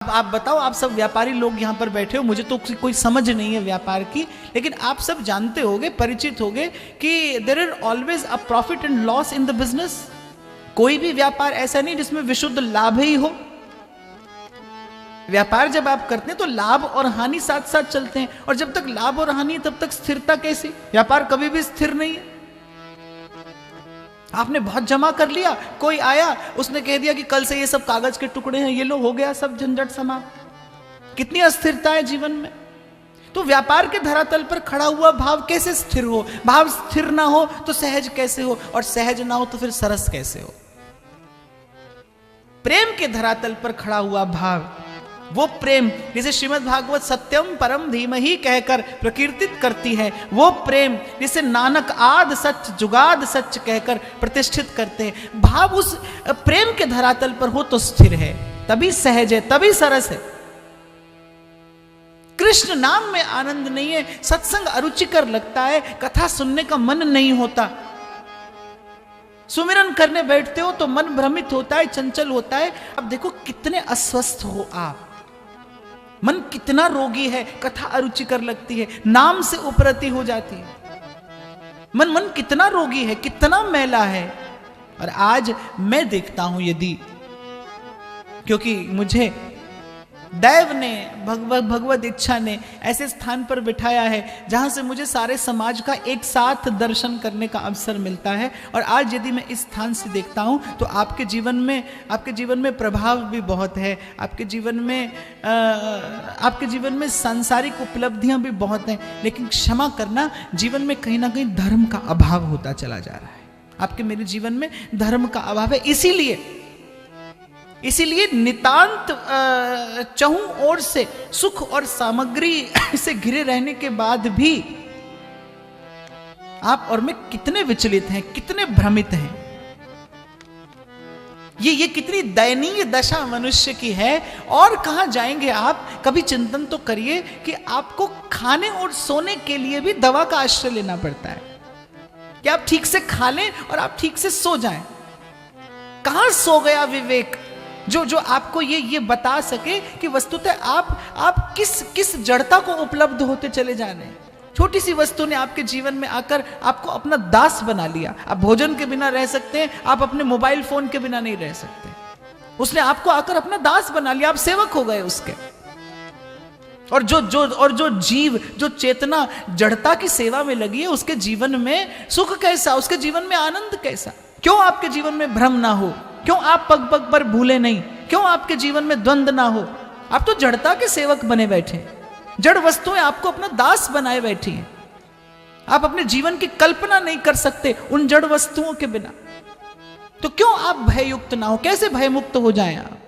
आप बताओ, आप सब व्यापारी लोग यहाँ पर बैठे हो, मुझे तो कोई समझ नहीं है व्यापार की, लेकिन आप सब जानते होगे, परिचित होगे कि there is always a profit and loss in the business. कोई भी व्यापार ऐसा नहीं जिसमें विशुद्ध लाभ ही हो। व्यापार जब आप करते हैं तो लाभ और हानि साथ साथ चलते हैं, और जब तक लाभ और हानि तब तक स्थिरता कैसी? व्यापार कभी भी स्थिर नहीं है। आपने बहुत जमा कर लिया, कोई आया उसने कह दिया कि कल से ये सब कागज के टुकड़े हैं, ये लो, हो गया सब झंझट समाप्त। कितनी अस्थिरता है जीवन में। तो व्यापार के धरातल पर खड़ा हुआ भाव कैसे स्थिर हो? भाव स्थिर ना हो तो सहज कैसे हो, और सहज ना हो तो फिर सरस कैसे हो? प्रेम के धरातल पर खड़ा हुआ भाव, वो प्रेम जिसे श्रीमद् भागवत सत्यम परम धीमहि कहकर प्रकीर्तित करती है, वो प्रेम जिसे नानक आद सच जुगाद सच कहकर प्रतिष्ठित करते हैं, भाव उस प्रेम के धरातल पर हो तो स्थिर है, तभी सहज है, तभी सरस है। कृष्ण नाम में आनंद नहीं है, सत्संग अरुचिकर लगता है, कथा सुनने का मन नहीं होता, सुमिरन करने बैठते हो तो मन भ्रमित होता है, चंचल होता है। अब देखो कितने अस्वस्थ हो आप, मन कितना रोगी है, कथा अरुचिकर लगती है, नाम से उपरति हो जाती है। मन कितना रोगी है, कितना मैला है। और आज मैं देखता हूं, यदि क्योंकि मुझे दैव ने भगवत इच्छा ने ऐसे स्थान पर बिठाया है जहां से मुझे सारे समाज का एक साथ दर्शन करने का अवसर मिलता है, और आज यदि मैं इस स्थान से देखता हूं तो आपके जीवन में प्रभाव भी बहुत है, आपके जीवन में सांसारिक उपलब्धियां भी बहुत हैं, लेकिन क्षमा करना, जीवन में कहीं ना कहीं धर्म का अभाव होता चला जा रहा है। आपके मेरे जीवन में धर्म का अभाव है, इसीलिए नितांत चहुं ओर से सुख और सामग्री से घिरे रहने के बाद भी आप और मैं कितने विचलित हैं, कितने भ्रमित हैं। ये कितनी दयनीय दशा मनुष्य की है। और कहां जाएंगे आप? कभी चिंतन तो करिए कि आपको खाने और सोने के लिए भी दवा का आश्रय लेना पड़ता है कि आप ठीक से खा लें और आप ठीक से सो जाएं। कहां सो गया विवेक जो आपको ये बता सके कि वस्तुतः आप किस जड़ता को उपलब्ध होते चले जा रहे हैं। छोटी सी वस्तु ने आपके जीवन में आकर आपको अपना दास बना लिया। आप भोजन के बिना रह सकते हैं, आप अपने मोबाइल फोन के बिना नहीं रह सकते। उसने आपको आकर अपना दास बना लिया, आप सेवक हो गए उसके। और जो जीव, जो चेतना जड़ता की सेवा में लगी है, उसके जीवन में सुख कैसा, उसके जीवन में आनंद कैसा? क्यों आपके जीवन में भ्रम ना हो? क्यों आप पग पग पर भूले नहीं? क्यों आपके जीवन में द्वंद्व ना हो? आप तो जड़ता के सेवक बने बैठे, जड़ वस्तुएं आपको अपना दास बनाए बैठी हैं। आप अपने जीवन की कल्पना नहीं कर सकते उन जड़ वस्तुओं के बिना। तो क्यों आप भययुक्त ना हो? कैसे भयमुक्त हो जाएं आप?